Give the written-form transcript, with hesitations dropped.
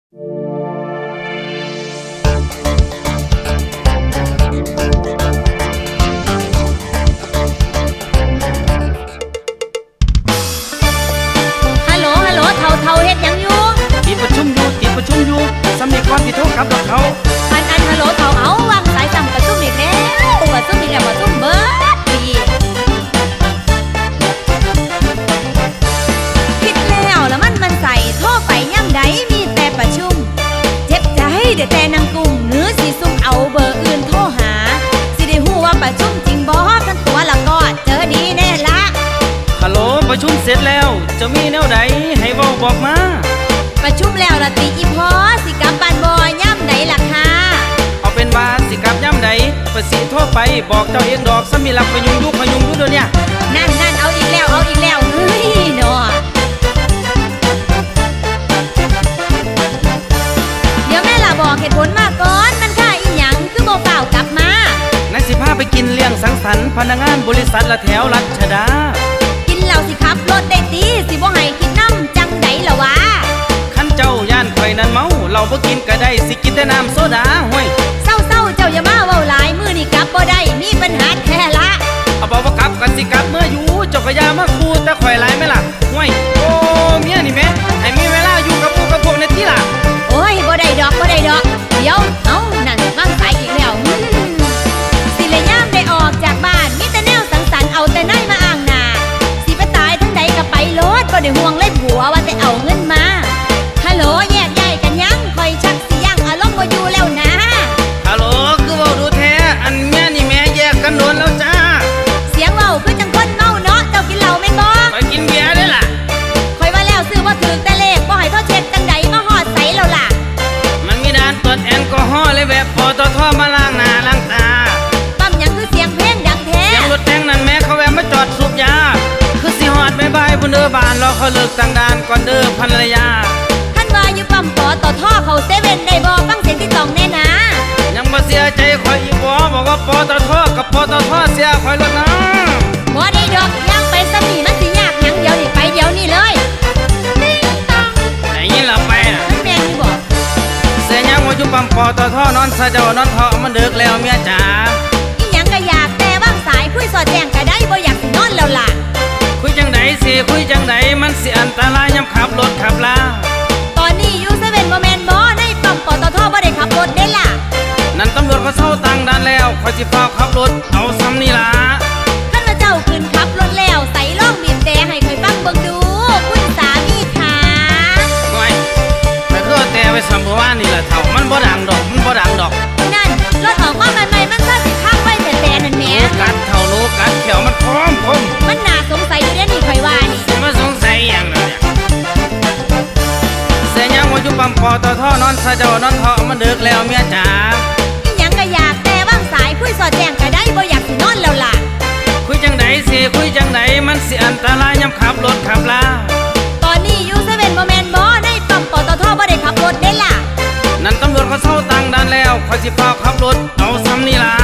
ฮัลโหลเท่าเฮ็ดหยังอยู่ติดประชุมอยู่สำเร็จก่อนที่โทรกลับดอกเขาอันฮัลโหลเท่าเอาวางสายสั่งประชุมอีกแล้วประชุมอีกแล้วประชุมเบิดปีคิดแล้วมันใส่โทรไปย่ำใดมีแต่ประชุมเจ็บใจเดี๋ยวแต่นางกลุ่มหรือสิซุ่มเอาเบอร์อื่นโทรหาสิได้ฮู้ว่าประชุมจริงบ่กันตัวละก็เจอดีแน่ละฮัลโหลประชุมเสร็จแล้วจะมีแนวใดให้เว้าบอกมาประชุมแล้วละติอีพอสิกลับบ้านบ่ย่ำใดล่ะค่ะเอาเป็นว่าสิกลับย่ำใดประสิโทรไปบอกเจ้าเองดอกสมิรับพยุงยุเดี๋ยวนี้นั่นเอาอีกแล้วเฮ้ยเนาะเดี๋ยวแม่ล่ะบอกเหตุผลมาก่อนมันค่าอีหยังคือบ่เฝ้ากลับมานักสิพาไปกินเลี้ยงสังสรรค์พนักงานบริษัทละแถวรัชดากินแล้วสิขับรถได้ตีสิบ่ให้คิดน้ำจังใดล่ะวะคันเจ้าย่านข่อยนั้นเมาเราบ่กินก็ได้สิกินแต่น้ำโซดาห้วยเศร้าเจ้าอย่ามาเว้าหลายมื้อนี้กลับบ่ได้มีปัญหาแท้ละเอาบอกว่ากลับกันสิกลับเมื่ออยู่เจ้าก็อย่ามาคูแต่ข่อยหลายไหมล่ะห้วยโอ้เมียนี่แม่ให้มีเวลาอยู่กับพวกในที่ล่ะโอ้ยบ่ได้ดอกเดี๋ยวเอานั่นวางสายอีกแล้วสิเลยยามได้ออกจากบ้านมีแต่แนวสังสรรค์เอาแต่นายมาอ้างหน้าสิไปตายทั้งใดก็ไปโลดบ่ได้ห่วงเลยผัวว่าแต่เอาเงินมาฮัลโหลแยกย้ายกันยังคอยชักสิยังอารมณ์บ่อยู่แล้วนะฮัลโหลคือเว้าดูแท้อันเมียนี่แม่แยกกันโดนแล้วจ้าเสียงเว้าคือจังคนเมาเนาะเจ้ากินเหล้าแม่นบ่ข่อยกินเบียร์ได้ล่ะข่อยว่าแล้วซื้อบ่ถูกแต่เลขบ่ให้โทรเช็คจังใดมาฮอดไสแล้วล่ะมันมีด่านตรวจแอลกอฮอล์เลยแบบปตทมาล้างหน้าล้างตาปั๊มหยังคือเสียงเพลงดังแท้เสียงรถแทงนั่นแม่เขาแวะมาจอดสูบยาคือสิฮอดบ๊ายบายพุ่นเด้อบ้านรอเขาเลิกตั้งด่านก่อนเด้อภรรยาท่านว่าอยู่ปั๊มปตทเข้าเซเว่นได้บ่ฟังเสียงที่ต้องแน่นะยังบ่เสียใจข่อยอีกบ่บอกว่าปตทกับปตทเสียข่อยแล้วนะบ่ได้ดอกย่างไปซะนี่มันสิยากหยังเดี๋ยวนี้ไปเดี๋ยวนี้เลยติ๊งตังได้ยินล่ะไปน่ะแม่นนี่บ่เสียยังว่าอยู่ปั๊มปตทนอนซะเจ้านอนเถาะมันดึกแล้วเมียจ๋าอีหยังก็อยากแต่วางสายคุยสอดแจ้งก็ได้บ่อยากสินอนแล้วล่ะคุยจังไดสิคุยจังไดมันสิอันตรายยามขับรถขับลาตอนนี้อยู่เซเว่นบ่แม่นบ่ในปั๊มปตทบ่ได้ขับรถเด้ล่ะนั่นตำรวจเขาเซาตั้งด่านแล้วข่อยสิฟ้าวขับรถเอาซ้ำนี่ล่ะคันว่าเจ้าขึ้นขับรถแล้วใส่ลองบีบแต่ให้ข่อยฟังเบิ่งดูคุณสามีค่ะน้อยแต่คือแต่ไปสำบ่ว่านี่ล่ะเฒ่ามันบ่ดังดอกนั่นรถออกมาใหม่ๆมันก็สิพังไว้แต่นั่นแหมกัดเฒ่าโลกัดเขียวมันคมมันน่าสงสัยอยู่เด้นี่ข่อยว่านี่มาสงสัยหยังล่ะเนี่ยเสียยังว่าอยู่ปั๊มปตทนอนซะเจ้านอนเถาะมันดึกแล้วเมียจ๋าอีหยังก็อยากแต่วางสายคุยสอดแจ้งก็ได้บ่อยากสินอนแล้วล่ะคุยจังไดสิคุยจังไดมันสิอันตรายยามขับรถขับลาตอนนี้อยู่เซเว่นบ่แม่นบ่ในปั๊มปตทบ่ได้ขับรถเด้ล่ะนั่นตำรวจเขาเซาตั้งด่านแล้วข่อยสิฟ้าวขับรถเอาซ้ำนี่ล่ะ